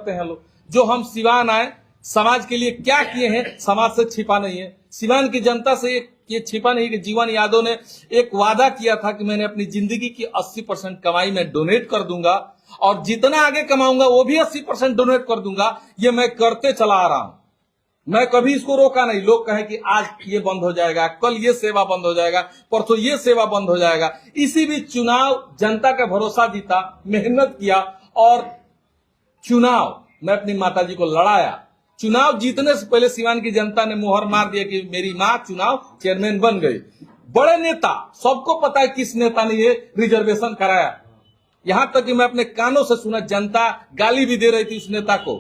हैं लोग जो हम सिवान आए, समाज के लिए क्या किए हैं समाज से छिपा नहीं है। सिवान की जनता से ये छिपा नहीं कि जीवन यादव ने एक वादा किया था कि मैंने अपनी जिंदगी की 80% कमाई में डोनेट कर दूंगा और जितना आगे कमाऊंगा वो भी 80% डोनेट कर दूंगा। ये मैं करते चला आ रहा हूं, मैं कभी इसको रोका नहीं। लोग कहें कि आज ये बंद हो जाएगा, कल ये सेवा बंद हो जाएगा, परसों ये सेवा बंद हो जाएगा। इसी बीच चुनाव जनता का भरोसा जीता, मेहनत किया और चुनाव मैं अपनी माताजी को लड़ाया। चुनाव जीतने से पहले सिवान की जनता ने मोहर मार दिया कि मेरी मां चुनाव चेयरमैन बन गई। बड़े नेता, सबको पता है किस नेता ने ये रिजर्वेशन कराया। यहां तक कि मैं अपने कानों से सुना, जनता गाली भी दे रही थी उस नेता को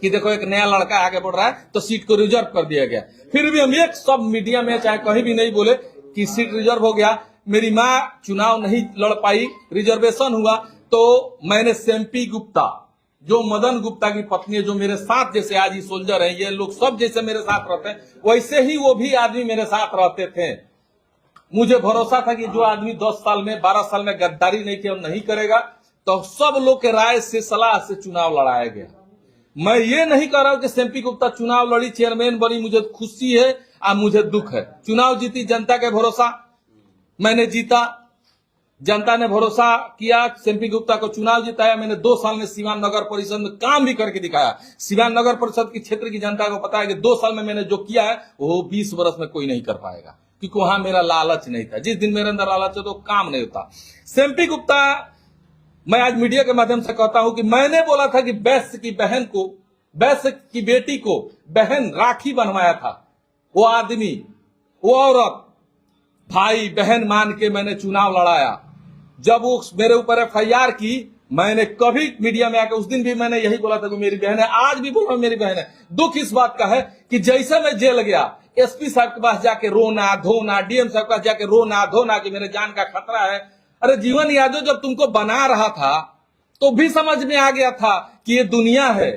कि देखो एक नया लड़का आगे बढ़ रहा है तो सीट को रिजर्व कर दिया गया। फिर भी हम एक सब मीडिया में चाहे कहीं भी नहीं बोले कि सीट रिजर्व हो गया। मेरी मां चुनाव नहीं लड़ पाई, रिजर्वेशन हुआ। तो मैंने सेम्पी गुप्ता, जो मदन गुप्ता की पत्नी है, जो मेरे साथ जैसे आज ही सोल्जर है, ये लोग सब जैसे मेरे साथ रहते हैं, वैसे ही वो भी आदमी मेरे साथ रहते थे। मुझे भरोसा था कि जो आदमी 10 साल में 12 साल में गद्दारी नहीं किया नहीं करेगा। तो सब लोग के राय से, सलाह से चुनाव लड़ाया गया। मैं ये नहीं कह रहा हूं कि सेम्पी गुप्ता चुनाव लड़ी, चेयरमैन बनी, मुझे खुशी है और मुझे दुख है। चुनाव जीती जनता के भरोसा, मैंने जीता, जनता ने भरोसा किया, सेम्पी गुप्ता को चुनाव जिताया। मैंने 2 साल में सिवान नगर परिषद में काम भी करके दिखाया। सिवान नगर परिषद की क्षेत्र की जनता को पता है कि 2 साल में मैंने जो किया है वो 20 वर्ष में कोई नहीं कर पाएगा, क्योंकि वहां मेरा लालच नहीं था। जिस दिन मेरे अंदर लालच है तो काम नहीं होता। सेम्पी गुप्ता, मैं आज मीडिया के माध्यम से कहता हूं कि मैंने बोला था कि वैश्य की बहन को, वैश्य की बेटी को बहन राखी बनवाया था। वो आदमी, वो औरत भाई बहन मान के मैंने चुनाव लड़ाया। जब वो मेरे ऊपर FIR की, मैंने कभी मीडिया में आकर, उस दिन भी मैंने यही बोला था कि मेरी बहन है, आज भी बोल रहा हूं मेरी बहन है। दुख इस बात का है कि जैसे मैं जेल गया, SP साहब के पास जाके रोना धोना, DM साहब के पास जाके रोना धोना कि मेरे जान का खतरा है। अरे जीवन यादव जब तुमको बना रहा था तो भी समझ में आ गया था कि ये दुनिया है,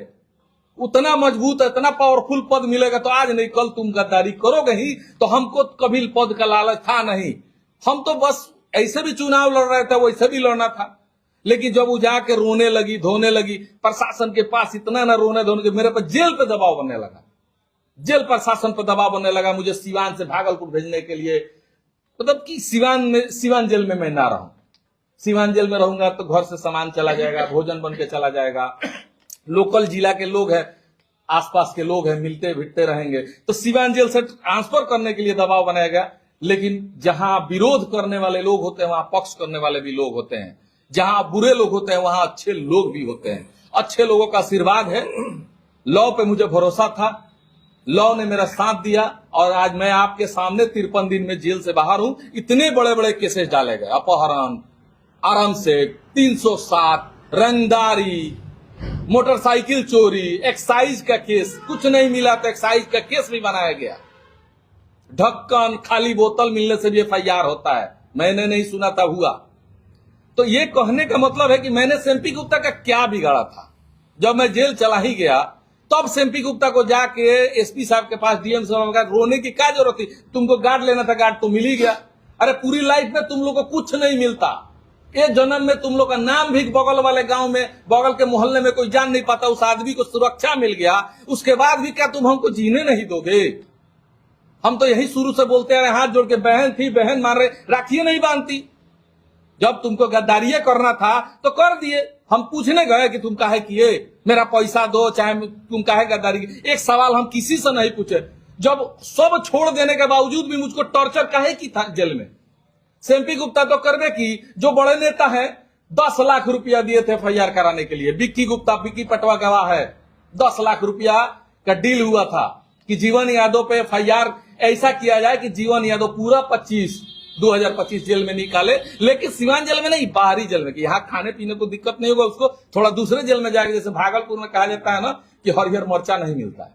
उतना मजबूत, इतना पावरफुल पद मिलेगा तो आज नहीं कल तुम गद्दारी करोगे ही। तो हमको कभी पद का लालच था नहीं, हम तो बस ऐसे भी चुनाव लड़ रहे थे, वैसे भी लड़ना था। लेकिन जब वो जाके रोने लगी धोने लगी, प्रशासन के पास इतना ना रोने धोने के मेरे पर जेल पे दबाव बनने लगा, जेल प्रशासन पर दबाव बनने लगा मुझे सिवान से भागलपुर भेजने के लिए। मतलब कि सिवान जेल में मैं ना रहूं। सिवान जेल में रहूंगा तो घर से सामान चला जाएगा, भोजन बन के चला जाएगा, लोकल जिला के लोग हैं, आसपास के लोग हैं, मिलते भिड़ते रहेंगे। तो सिवान जेल से ट्रांसफर करने के लिए दबाव बनाया गया। लेकिन जहां विरोध करने वाले लोग होते हैं वहां पक्ष करने वाले भी लोग होते हैं, जहां बुरे लोग होते हैं वहां अच्छे लोग भी होते हैं। अच्छे लोगों का आशीर्वाद है, लॉ पे मुझे भरोसा था, लॉ ने मेरा साथ दिया और आज मैं आपके सामने 53 दिन में जेल से बाहर हूं। इतने बड़े बड़े केसेस डाले गए, अपहरण, आरामसेट, 307, रंगदारी, मोटरसाइकिल चोरी, एक्साइज का केस, कुछ नहीं मिला तो एक्साइज का केस भी बनाया गया। ढक्कन, खाली बोतल मिलने से भी FIR होता है, मैंने नहीं सुना था, हुआ। तो ये कहने का मतलब है कि मैंने सेम्पी गुप्ता का क्या बिगाड़ा था। जब मैं जेल चला ही गया तब सेम्पी गुप्ता को जाके SP साहब के पास, DM साहब का रोने की क्या जरूरत थी। तुमको गार्ड लेना था, गार्ड तो मिल ही गया। अरे पूरी लाइफ में तुम लोग को कुछ नहीं मिलता, एक जन्म में तुम लोग का नाम भी बगल वाले गांव में, बगल के मोहल्ले में कोई जान नहीं पाता, उस आदमी को सुरक्षा मिल गया। उसके बाद भी क्या तुम हमको जीने नहीं दोगे। हम तो यही शुरू से बोलते हैं, हाथ जोड़ के बहन थी, बहन मार रहे, राखी नहीं बांधती। जब तुमको गद्दारिये करना था तो कर दिए। हम पूछने गए कि तुम काहे किए, मेरा पैसा दो, चाहे तुम काहे गद्दारी। एक सवाल हम किसी से नहीं पूछे। जब सब छोड़ देने के बावजूद भी मुझको टॉर्चर काहे की था जेल में। सेम्पी गुप्ता तो करवे की, जो बड़े नेता है 10 लाख रुपया दिए थे FIR कराने के लिए। विक्की गुप्ता, विक्की पटवा गवाह है, 10 लाख रुपया का डील हुआ था कि जीवन यादव पे FIR ऐसा किया जाए कि जीवन यादव पूरा 2025 जेल में निकाले, लेकिन सिवान जेल में नहीं, बाहरी जेल में, कि यहाँ खाने पीने को दिक्कत नहीं होगा, उसको थोड़ा दूसरे जेल में जाके, जैसे भागलपुर में कहा जाता है ना कि हरिहर मर्चा नहीं मिलता है,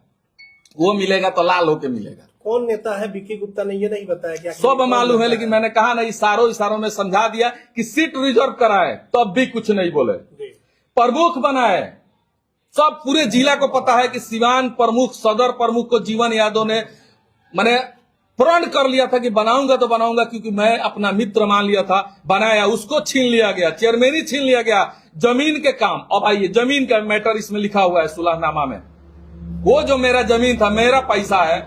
वो मिलेगा तो लाल होके मिलेगा। कौन नेता है विक्की गुप्ता ने ये नहीं बताया क्या? सब मालूम है, लेकिन मैंने कहा ना, इशारों में समझा दिया कि सीट रिजर्व कराए, तब भी कुछ नहीं बोले। प्रमुख बनाए, सब पूरे जिला को पता है कि सिवान प्रमुख, सदर प्रमुख को जीवन यादव ने, माने प्रण कर लिया था कि बनाऊंगा तो बनाऊंगा, क्योंकि मैं अपना मित्र मान लिया था, बनाया, उसको छीन लिया गया, चेयरमैन ही छीन लिया गया, जमीन के काम। अब आइए, जमीन का मैटर इसमें लिखा हुआ है सुलहनामा में। वो जो मेरा जमीन था, मेरा पैसा है,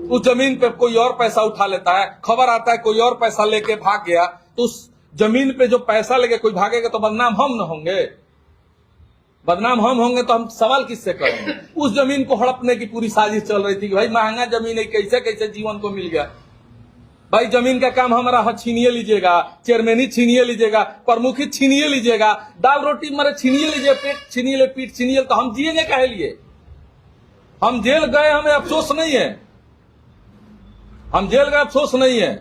उस जमीन पे कोई और पैसा उठा लेता है, खबर आता है कोई और पैसा लेके भाग गया, तो उस जमीन पे जो पैसा लेके कोई भागेगा तो बदनाम हम न होंगे? बदनाम हम होंगे तो हम सवाल किससे करेंगे? उस जमीन को हड़पने की पूरी साजिश चल रही थी कि भाई महंगा जमीन है, कैसे कैसे जीवन को मिल गया। भाई जमीन का काम हमारा छीनिए लीजिएगा, चेयरमैन ही छीनिए लीजिएगा, प्रमुख ही छीनिए लीजिएगा, दाल रोटी मारे छीनिए लीजिए, पेट छीनिए, पीठ छीनिए, तो हम जिएंगे काहे लिए? हम जेल गए, हमें अफसोस नहीं है, हम जेल गए अफसोस नहीं है,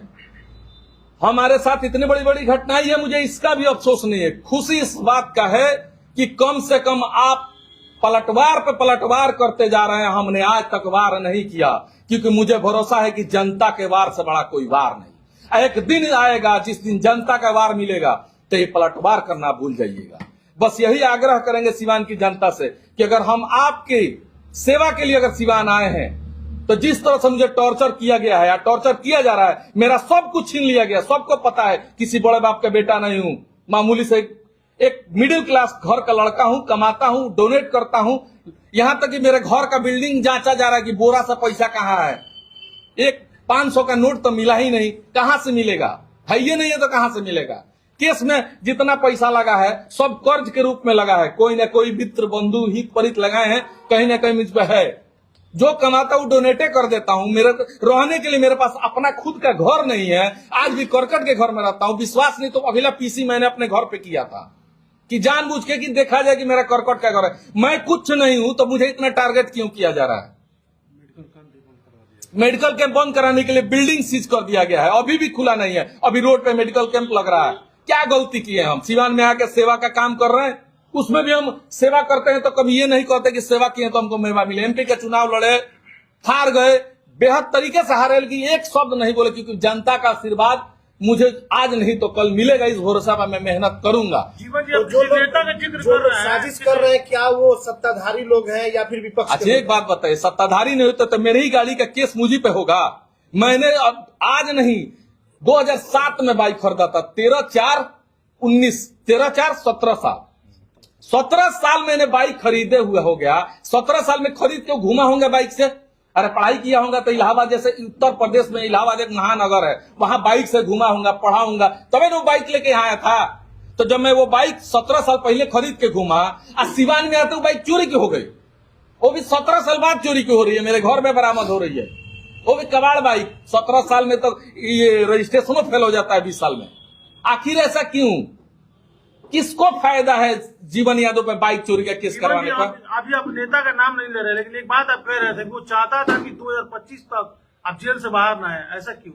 हमारे साथ इतनी बड़ी बड़ी घटनाएं है, मुझे इसका भी अफसोस नहीं है। खुशी इस बात का है कि कम से कम आप पलटवार पे पलटवार करते जा रहे हैं, हमने आज तक वार नहीं किया, क्योंकि मुझे भरोसा है कि जनता के वार से बड़ा कोई वार नहीं। एक दिन आएगा जिस दिन जनता का वार मिलेगा, तो ये पलटवार करना भूल जाइएगा। बस यही आग्रह करेंगे सिवान की जनता से कि अगर हम आपकी सेवा के लिए अगर सिवान आए हैं, तो जिस तरह से मुझे टॉर्चर किया गया है या टॉर्चर किया जा रहा है, मेरा सब कुछ छीन लिया गया, सबको पता है, किसी बड़े बाप का बेटा नहीं हूं, मामूली से एक मिडिल क्लास घर का लड़का हूं, कमाता हूं, डोनेट करता हूं, यहां तक कि मेरे घर का बिल्डिंग जांचा जा रहा है कि बोरा सा पैसा कहां है। एक 500 का नोट तो मिला ही नहीं, कहां से मिलेगा? है ये नहीं है तो कहां से मिलेगा? केस में जितना पैसा लगा है सब कर्ज के रूप में लगा है, कोई ना कोई मित्र बंधु हित परित लगाए हैं, कहीं ना कहीं मुझ पर है। जो कमाता हूं डोनेटे कर देता हूं, मेरे रहने के लिए मेरे पास अपना खुद का घर नहीं है, आज भी करकट के घर में रहता हूं। विश्वास नहीं तो अगला पीसी मैंने अपने घर पे किया था कि जानबूझ के कि देखा जाए कि मेरा करकट का घर है। मैं कुछ नहीं हूं तो मुझे इतना टारगेट क्यों किया जा रहा है? मेडिकल कैंप बंद कराने के लिए बिल्डिंग सीज कर दिया गया है, अभी भी खुला नहीं है, अभी रोड पे मेडिकल कैंप लग रहा है। क्या गलती की है? हम सिवान में आकर सेवा का काम कर रहे हैं, उसमें भी हम सेवा करते हैं तो कभी ये नहीं कहते कि सेवा किए तो हमको मेवा मिले। एमपी का चुनाव लड़े, हार गए, बेहद तरीके से हारे, लेकिन एक शब्द नहीं बोले, क्योंकि जनता का आशीर्वाद मुझे आज नहीं तो कल मिलेगा, इस भरोसा पर मैं मेहनत करूंगा। जीवन जी, जो नेता का जिक्र कर रहे हैं, साजिश कर रहे हैं, क्या वो सत्ताधारी लोग हैं या फिर विपक्ष? अच्छा एक बात बताइए, सत्ताधारी नहीं होता तो मेरी ही गाड़ी का केस मुझी पे होगा। मैंने आज नहीं 2007 में बाइक खरीदा था, 17 साल 17 साल मैंने बाइक खरीदे हुए हो गया। 17 साल में खरीद के घूमा होंगे बाइक से। अरे पढ़ाई किया होगा तो इलाहाबाद जैसे उत्तर प्रदेश में इलाहाबाद एक महानगर है, वहां बाइक से घूमा होगा, पढ़ा होगा, तभी वो बाइक लेके आया था। तो जब मैं वो बाइक 17 साल पहले खरीद के घूमा, आज सिवान में आते वो बाइक चोरी की हो गई, वो भी 17 साल बाद चोरी की हो रही है, मेरे घर में बरामद हो रही है, वो भी कबाड़ बाइक। 17 साल में तो ये रजिस्ट्रेशनों फेल हो जाता है 20 साल में। आखिर ऐसा क्यों? किसको फायदा है जीवन यादव पे बाइक चोरी का केस करवाने का? अभी आप नेता का नाम नहीं ले रहे, लेकिन एक बात आप कह रहे थे, वो चाहता था कि 2025 तक आप जेल से बाहर ना आए, ऐसा क्यों?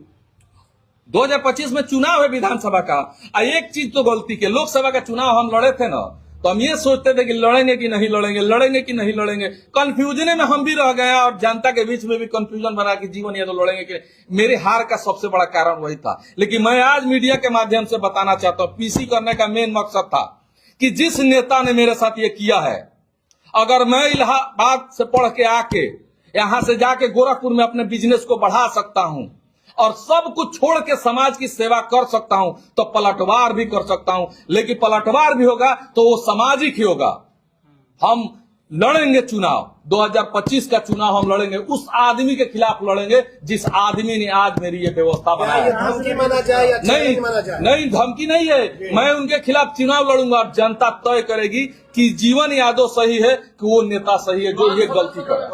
2025 में चुनाव है विधानसभा का। एक चीज तो गलती के, लोकसभा का चुनाव हम लड़े थे ना, तो हम ये सोचते थे कि लड़ेंगे कि नहीं लड़ेंगे, लड़ेंगे कि नहीं लड़ेंगे, कंफ्यूजन में हम भी रह गए और जनता के बीच में भी कंफ्यूजन बना कि जीवन यादव लड़ेंगे कि। मेरे हार का सबसे बड़ा कारण वही था। लेकिन मैं आज मीडिया के माध्यम से बताना चाहता हूं, पीसी करने का मेन मकसद था कि जिस नेता ने मेरे साथ ये किया है, अगर मैं इलाहाबाद से पढ़ के आके यहां से जाके गोरखपुर में अपने बिजनेस को बढ़ा सकता हूं और सब कुछ छोड़ के समाज की सेवा कर सकता हूं, तो पलटवार भी कर सकता हूं। लेकिन पलटवार भी होगा तो वो सामाजिक ही होगा। हम लड़ेंगे चुनाव, 2025 का चुनाव हम लड़ेंगे, उस आदमी के खिलाफ लड़ेंगे जिस आदमी ने आज मेरी ये व्यवस्था बनाई। धमकी माना जाए या नहीं माना जाए? नहीं, धमकी नहीं है। मैं उनके खिलाफ चुनाव लड़ूंगा और जनता तय करेगी कि जीवन यादव सही है कि वो नेता सही है जो ये गलती करे।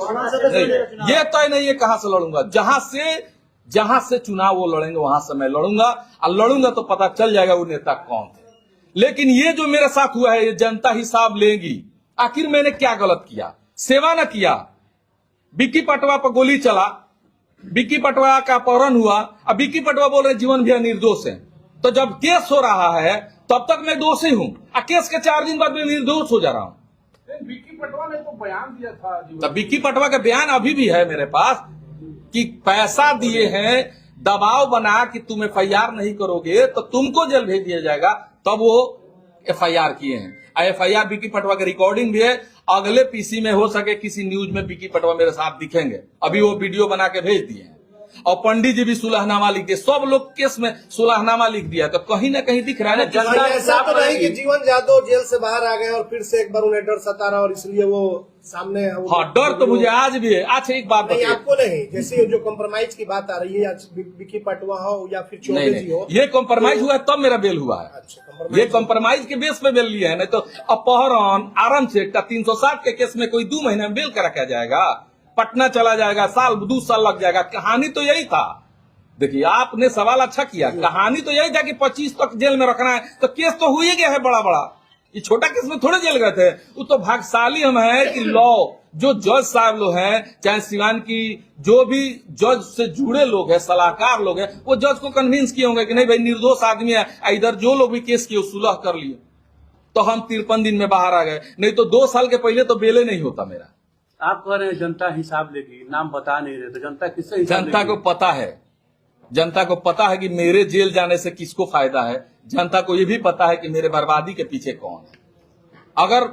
नहीं, ये तय नहीं है कहां से लड़ूंगा। जहां से चुनाव वो लड़ेंगे वहां से मैं लड़ूंगा, और लड़ूंगा तो पता चल जाएगा वो नेता कौन थे। लेकिन ये जो मेरे साथ हुआ है, ये जनता हिसाब लेगी। आखिर मैंने क्या गलत किया? सेवा न किया। बिक्की पटवा पर गोली चला, बिक्की पटवा का अपहरण हुआ, अब बिक्की पटवा बोल रहे जीवन भैया निर्दोष है। तो जब केस हो रहा है तब तक मैं दोषी हूं, और केस के 4 दिन बाद मैं निर्दोष हो जा रहा हूं। बिक्की पटवा ने तो बयान दिया था, तब बिक्की पटवा का बयान अभी भी है मेरे पास कि पैसा दिए हैं, दबाव बना कि तुम FIR नहीं करोगे तो तुमको जेल भेज दिया जाएगा, तब वो FIR किए हैं। FIR बिक्की पटवा की रिकॉर्डिंग भी है। अगले पीसी में हो सके किसी न्यूज में बिक्की पटवा मेरे साथ दिखेंगे, अभी वो वीडियो बना के भेज दिए हैं। और पंडित जी भी सुलहनामा लिख दिए, सब लोग केस में सुलहनामा लिख दिया। तो कहीं ना कहीं दिख रहा है ना जनता ऐसा तो नहीं कि जीवन जादव जेल से बाहर आ गए और फिर से एक बार उन्हें डर सता रहा और इसलिए वो सामने हाँ, डर तो मुझे आज भी है। अच्छा एक बात नहीं, बताइए, आपको नहीं, जैसे जो कॉम्प्रोमाइज की बात आ रही है, या विक्की पटवा हो या फिर नहीं चौबे जी हो, नहीं, ये कॉम्प्रोमाइज हुआ है तब मेरा बेल हुआ है। अच्छा, ये कॉम्प्रोमाइज के बेस पे बेल लिया है, नहीं तो अपहरण आराम से 360 के केस में कोई 2 महीने में बेल करा क्या जाएगा, पटना चला जाएगा, साल 2 साल लग जाएगा। कहानी तो यही था। देखिए आपने सवाल अच्छा किया, कहानी तो यही था कि 25 तक जेल में रखना है, तो केस तो हो ही गया है बड़ा बड़ा। ये छोटा केस में थोड़े जेल गए थे। वो तो भाग्यशाली हम है कि लॉ जो जज साहब लोग हैं, चाहे सिवान की जो भी जज से जुड़े लोग हैं, सलाहकार लोग हैं, वो जज को कन्विंस किए होंगे कि नहीं भाई निर्दोष आदमी है, इधर जो लोग भी केस किए सुलह कर लिए, तो हम 53 दिन में बाहर आ गए। नहीं तो 2 साल के पहले तो बेले नहीं होता मेरा। आप कह रहे हैं जनता हिसाब लेगी, नाम बता नहीं रहे, तो जनता किससे हिसाब जनता को पता है, जनता को पता है कि मेरे जेल जाने से किसको फायदा है। जनता को यह भी पता है कि मेरे बर्बादी के पीछे कौन है। अगर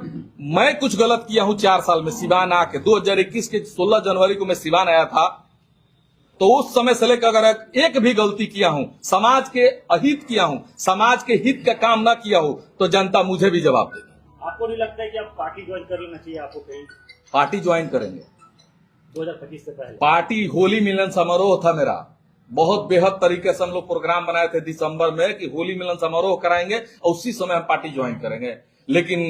मैं कुछ गलत किया हूं 4 साल में सिवान आके, 2021 के 16 जनवरी को मैं सिवान आया था, तो उस समय से लेकर अगर एक भी गलती किया हूं, समाज के अहित किया हूं, समाज के हित का काम ना किया हो, तो जनता मुझे भी जवाब देगी। आपको नहीं लगता है कि आप पार्टी ज्वाइन कर लेना चाहिए आपको कहीं पार्टी ज्वाइन करेंगे 2025 से पहले? पार्टी होली मिलन समारोह था मेरा, बहुत बेहद तरीके से हम लोग प्रोग्राम बनाए थे दिसंबर में कि होली मिलन समारोह कराएंगे और उसी समय हम पार्टी ज्वाइन करेंगे। लेकिन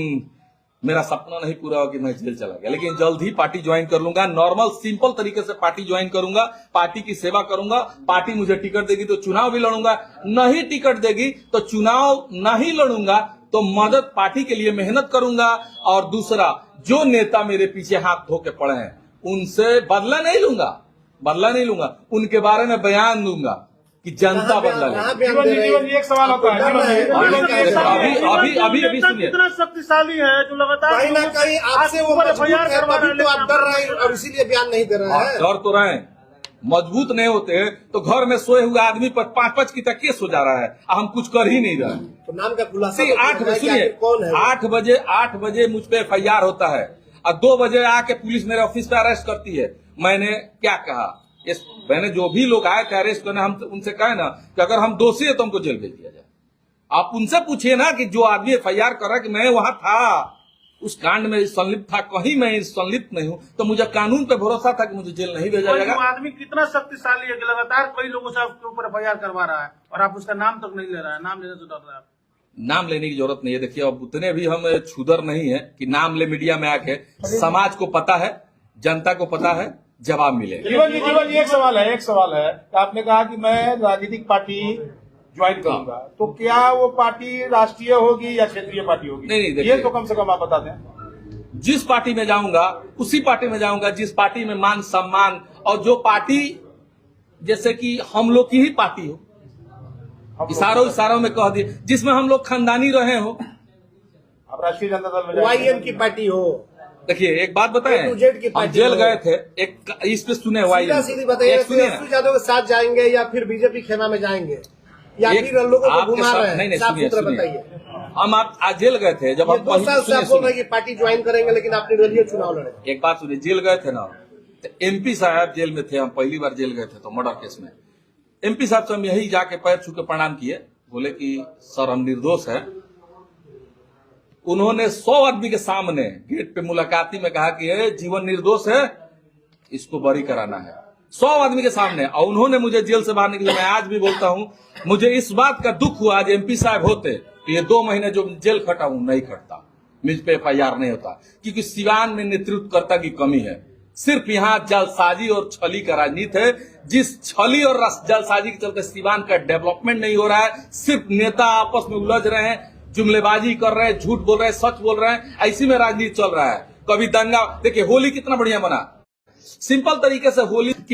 मेरा सपना नहीं पूरा हुआ कि मैं जेल चला गया, लेकिन जल्द ही पार्टी ज्वाइन कर लूंगा। नॉर्मल सिंपल तरीके से पार्टी ज्वाइन करूंगा, पार्टी की सेवा करूंगा। पार्टी मुझे टिकट देगी तो चुनाव भी लड़ूंगा, नहीं टिकट देगी तो चुनाव नहीं लड़ूंगा, तो मदद पार्टी के लिए मेहनत करूंगा। और दूसरा, जो नेता मेरे पीछे हाथ धो के पड़े हैं उनसे बदला नहीं लूंगा, उनके बारे में बयान दूंगा कि जनता बदला लेगी। जीवन जी एक सवाल होता है, अभी सुनिए, कितना शक्तिशाली है जो लगातार कहीं ना कहीं आपसे वो मजबूत है, तभी तो आप डर रहे हैं और इसीलिए बयान नहीं दे रहे हैं। डर तो रहे, मजबूत नहीं होते तो घर में सोए हुए आदमी पर 5-5 की तक केस हो जा रहा है, हम कुछ कर ही नहीं रहे। तो नाम का खुलासा 8 बजे सुनिए, कौन है? 8 बजे मुझ पे FIR होता है और 2 बजे आके पुलिस मेरे ऑफिस पे अरेस्ट करती है। मैंने क्या कहा, मैंने जो भी लोग आए थे अरेस्ट करने, हम उनसे कहे ना कि अगर हम दोषी है तो हमको जेल भेज दिया जाए। आप उनसे पूछिए ना कि जो आदमी FIR कर रहा है कि मैं वहां था, उस कांड में संलिप्त था, कहीं मैं संलिप्त नहीं हूं, तो मुझे कानून पे भरोसा था कि मुझे जेल नहीं भेजा जाएगा। आदमी कितना शक्तिशाली है कि लगातार कई लोगों से आपके ऊपर FIR करवा रहा है और आप उसका नाम तक नहीं ले रहा है, नाम लेने से डर रहा है। नाम लेने की जरूरत नहीं है। देखिए अब उतने भी हम छुदर नहीं है कि नाम ले मीडिया में आके। समाज को पता है, जनता को पता है, जवाब मिलेगा। जीवन जी एक सवाल है, आपने कहा कि मैं राजनीतिक पार्टी ज्वाइन करूंगा, तो क्या वो पार्टी राष्ट्रीय होगी या क्षेत्रीय पार्टी होगी? नहीं, देखिए, ये तो कम से कम आप बता दें। जिस पार्टी में जाऊंगा उसी पार्टी में जाऊंगा जिस पार्टी में मान सम्मान, और जो पार्टी जैसे कि हम लोग की ही पार्टी हो, इशारों में कह दिए, जिसमें हम लोग खानदानी रहे हो। आप राष्ट्रीय जनता दल में YM की पार्टी हो। देखिए एक बात बताएं, A to Z की हम पार्टी जेल हो। गए थे, एक इस पे सुने सीधी बताइए, तेजस्वी यादव के साथ जाएंगे या फिर बीजेपी खेमा में जाएंगे या फिर लोगों को आपके घुमा साथ रहे हैं? नहीं, साफ सुनिए, सुथरा सुनिए। बताइए। हम आप आज जेल गए थे, जब ये हम 2 साल से आप बोल रहे हैं कि पार्टी ज्वाइन करेंगे लेकिन आप निर्दलीय चुनाव लड़े। एक बात सुनिए, जेल गए थे ना, तो MP साहब जेल में थे, हम पहली बार जेल गए थे तो मर्डर केस में। MP साहब से हम यही जाके पैर छू के प्रणाम किए, बोले कि सर हम निर्दोष है। उन्होंने 100 आदमी के सामने गेट पे मुलाकाती में कहा कि ये जीवन निर्दोष है, इसको बरी कराना है, 100 आदमी के सामने। और उन्होंने मुझे जेल से बाहर निकले। मैं आज भी बोलता हूं, मुझे इस बात का दुख हुआ, आज MP साहब होते तो ये 2 महीने जो जेल खटा हूं नहीं खटता, मुझ पे FIR नहीं होता, क्योंकि सिवान में नेतृत्वकर्ता की कमी है। सिर्फ यहाँ जलसाजी और छली का राजनीति है। जिस छली और जलसाजी के चलते सिवान का डेवलपमेंट नहीं हो रहा है, सिर्फ नेता आपस में उलझ रहे हैं, जुमलेबाजी कर रहे हैं, झूठ बोल रहे हैं, सच बोल रहे हैं, ऐसी में राजनीति चल रहा है। कभी दंगा, देखिए होली कितना बढ़िया बना, सिंपल तरीके से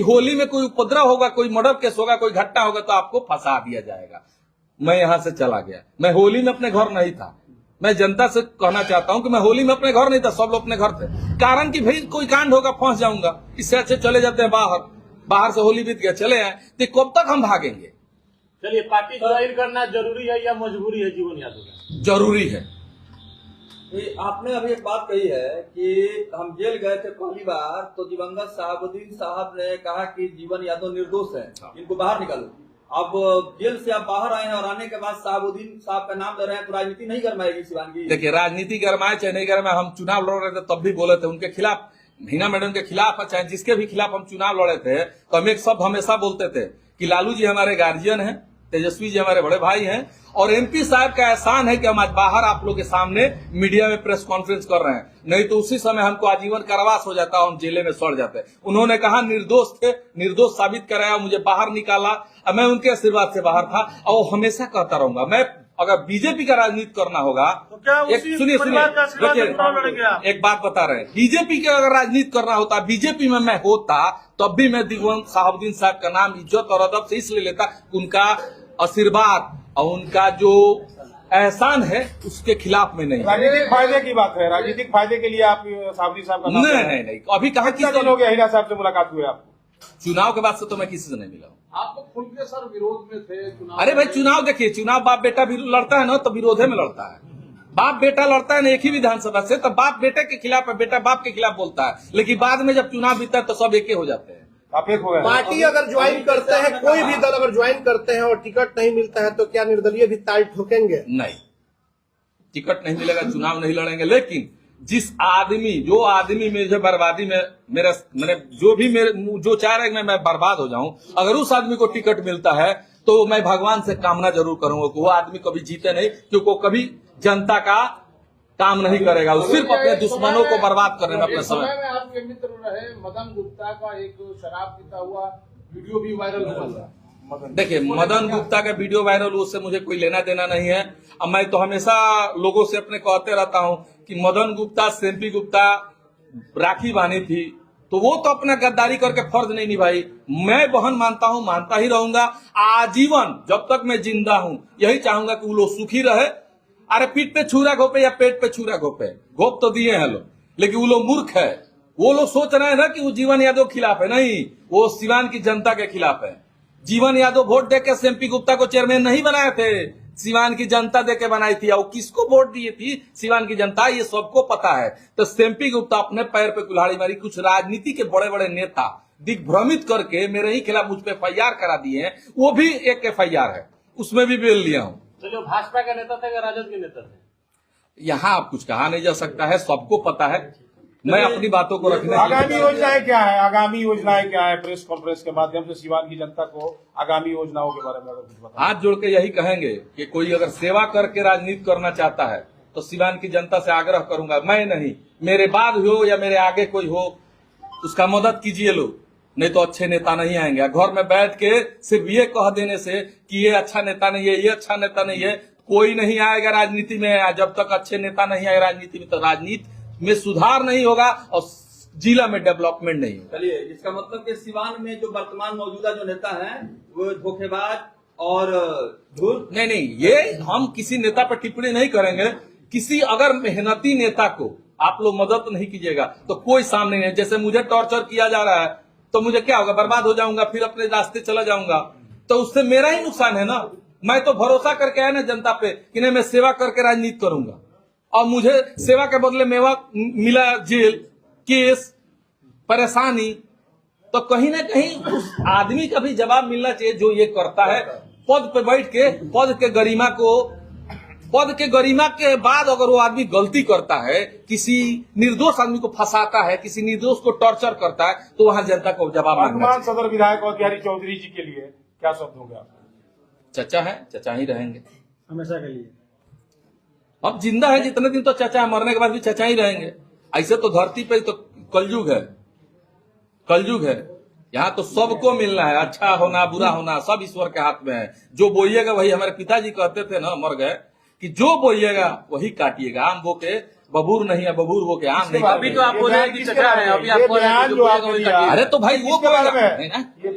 होली में कोई उपद्रव होगा, कोई मर्डर केस होगा, कोई घटना होगा तो आपको फंसा दिया जाएगा। मैं यहां से चला गया, मैं होली में अपने घर नहीं था। मैं जनता से कहना चाहता हूं कि मैं होली में अपने घर नहीं था, सब लोग अपने घर थे, कारण कि भाई कोई कांड होगा फंस जाऊंगा, इससे अच्छे चले जाते हैं बाहर से होली बीत गया चले आए, तो कब तक हम भागेंगे? चलिए, पार्टी ज्वाइन करना जरूरी है या मजबूरी है जीवन यादव? जरूरी है। कि आपने अभी एक बात कही है कि हम जेल गए थे पहली बार तो दिवंगत साहबुद्दीन साहब ने कहा कि जीवन यादव निर्दोष है, इनको बाहर निकालो। अब जेल से आप बाहर आए हैं और आने के बाद साहबुद्दीन साहब का नाम ले रहे हैं, तो राजनीति नहीं गरमाएगी सिवान की? देखिए, राजनीति गरमाए चाहे नहीं गरमाए, हम चुनाव लड़ रहे थे तब भी बोले थे उनके खिलाफ, हिना मैडम के खिलाफ, चाहे जिसके भी खिलाफ हम चुनाव लड़े थे तो हम एक शब्द हमेशा बोलते थे कि लालू जी हमारे गार्जियन हैं, तेजस्वी जी हमारे बड़े भाई हैं, और एमपी साहब का एहसान है कि हम आज बाहर आप लोग के सामने मीडिया में प्रेस कॉन्फ्रेंस कर रहे हैं, नहीं तो उसी समय हमको आजीवन कारावास हो जाता, हम जेले में सड़ जाते। उन्होंने कहा निर्दोष थे, निर्दोष साबित कराया, मुझे बाहर निकाला, अब मैं उनके आशीर्वाद से बाहर था और हमेशा कहता रहूंगा। मैं अगर बीजेपी का राजनीति करना होगा तो क्या एक उसी सुनिए परिवार का आशीर्वाद से चुनाव लड़ेंगे आप? एक बात बता रहे हैं, बीजेपी का अगर राजनीति करना होता, बीजेपी में मैं होता, तब भी मैं दिवंगत साहबुद्दीन साहब का नाम इज्जत और अदब से इसलिए लेता, उनका आशीर्वाद और उनका जो एहसान है उसके खिलाफ में नहीं। राजनीतिक फायदे की बात है, राजनीतिक फायदे के लिए आप साहबुद्दीन साहब का नाम नहीं, अभी कहा कितना दिन हो गया हिना साहब से मुलाकात हुई आप? चुनाव के बाद से तो मैं किसी से नहीं मिला हूँ। आप लोग खुल के सर विरोध में थे चुनाव? अरे भाई, चुनाव देखिए, चुनाव बाप बेटा भी लड़ता है ना तो विरोधे में लड़ता है। बाप बेटा लड़ता है ना एक ही विधानसभा से, तो बाप बेटे के खिलाफ है, बेटा बाप के खिलाफ बोलता है, लेकिन बाद में जब चुनाव बीतता है तो सब एक हो जाते हैं। आप एक हो गए। पार्टी अगर ज्वाइन करते हैं, कोई भी दल अगर ज्वाइन करते हैं और टिकट नहीं मिलता है तो क्या निर्दलीय भी ताल ठोकेंगे? नहीं, टिकट नहीं मिलेगा, चुनाव नहीं लड़ेंगे, लेकिन जो आदमी मुझे बर्बादी में मैंने जो चाह रहा है मैं बर्बाद हो जाऊं, अगर उस आदमी को टिकट मिलता है तो मैं भगवान से कामना जरूर करूंगा कि वो आदमी कभी जीते नहीं, क्योंकि वो कभी जनता का काम नहीं करेगा, वो सिर्फ अपने दुश्मनों को बर्बाद करने में अपना समय। में आपके मित्र रहे मदन गुप्ता का एक शराब पीता हुआ वीडियो भी वायरल हुआ था। देखिए, मदन गुप्ता का वीडियो वायरल, उससे मुझे कोई लेना देना नहीं है। अब मैं तो हमेशा लोगों से अपने कहते रहता हूं कि मदन गुप्ता, सेम्पी गुप्ता राखी बांधी थी तो वो तो अपना गद्दारी करके फर्ज नहीं निभाई। मैं बहन मानता हूं, मानता ही रहूंगा आजीवन, जब तक मैं जिंदा हूं यही चाहूंगा कि वो लोग सुखी रहे। अरे पीठ पे छुरा घोपे या पेट पे छुरा घोपे, घोप तो दिए हैं लोग, लेकिन वो लोग मूर्ख है। वो लोग सोच रहे हैं ना कि वो जीवन यादव के खिलाफ है, नहीं, वो सिवान की जनता के खिलाफ है। जीवन यादव वोट देके सेम्पी गुप्ता को चेयरमैन नहीं बनाए थे, सिवान की जनता देके बनाई थी। और किसको वोट दिए थी सिवान की जनता, ये सबको पता है। तो सेम्पी गुप्ता अपने पैर पे कुल्हाड़ी मारी। कुछ राजनीति के बड़े बड़े नेता दिग्भ्रमित करके मेरे ही खिलाफ मुझ पे FIR करा दिए हैं, वो भी एक FIR है, उसमें भी बेल लिया हूं। तो जो भाजपा का नेता थे या राजद के नेता थे? यहाँ आप कुछ कहा नहीं जा सकता है, सबको पता है। मैं अपनी बातों को रखने आगामी योजनाएं क्या है? आगामी योजनाएं क्या है? प्रेस कॉन्फ्रेंस के माध्यम से सिवान की जनता को आगामी योजनाओं के बारे में अगर कुछ बताएं। हाथ जोड़ के यही कहेंगे कि कोई अगर सेवा करके राजनीति करना चाहता है तो सिवान की जनता से आग्रह करूंगा, मैं नहीं, मेरे बाद हो या मेरे आगे कोई हो, उसका मदद कीजिए लोग, नहीं तो अच्छे नेता नहीं आएंगे। घर में बैठ के सिर्फ ये कह देने से कि ये अच्छा नेता नहीं है, ये अच्छा नेता नहीं है, कोई नहीं आएगा राजनीति में। जब तक अच्छे नेता नहीं आए राजनीति में तो राजनीति में सुधार नहीं होगा और जिला में डेवलपमेंट नहीं होगा। चलिए, इसका मतलब कि सिवान में जो वर्तमान मौजूदा जो नेता हैं वो धोखेबाज और झूठ। नहीं, ये हम किसी नेता पर टिप्पणी नहीं करेंगे। किसी अगर मेहनती नेता को आप लोग मदद नहीं कीजिएगा तो कोई सामने नहीं। जैसे मुझे टॉर्चर किया जा रहा है तो मुझे क्या होगा, बर्बाद हो जाऊंगा, फिर अपने रास्ते चला जाऊंगा, तो उससे मेरा ही नुकसान है ना। मैं तो भरोसा करके आया ना जनता पे कि नहीं, मैं सेवा करके राजनीति करूंगा, और मुझे सेवा के बदले मेवा मिला, जेल, केस, परेशानी। तो कहीं ना कहीं उस आदमी का भी जवाब मिलना चाहिए जो ये करता है। पद पे बैठ के पद के गरिमा के बाद अगर वो आदमी गलती करता है, किसी निर्दोष आदमी को फंसाता है, किसी निर्दोष को टॉर्चर करता है, तो वहां जनता को जवाब मांगना वर्तमान चाहिए। सदर विधायक और बिहारी चौधरी जी के लिए क्या शब्द होंगे आप? चचा है, चचा ही रहेंगे हमेशा के लिए। अब जिंदा है जितने दिन तो चचा है, मरने के बाद भी चचा ही रहेंगे। ऐसे तो धरती पे तो कलयुग है, कलयुग है। यहाँ तो सबको मिलना है, अच्छा होना बुरा होना सब ईश्वर के हाथ में है। जो बोइएगा वही, हमारे पिताजी कहते थे ना, मर गए, कि जो बोइएगा वही काटिएगा। आम बो के बबूर नहीं है, बबूर बो के आम नहीं। अभी तो आप बोल रहे हैं कि चचा है, अभी आप बोल रहे हैं कि जो बोलेगा वही काटिएगा। अरे तो भाई वो किसके बारे में? बोलेगा।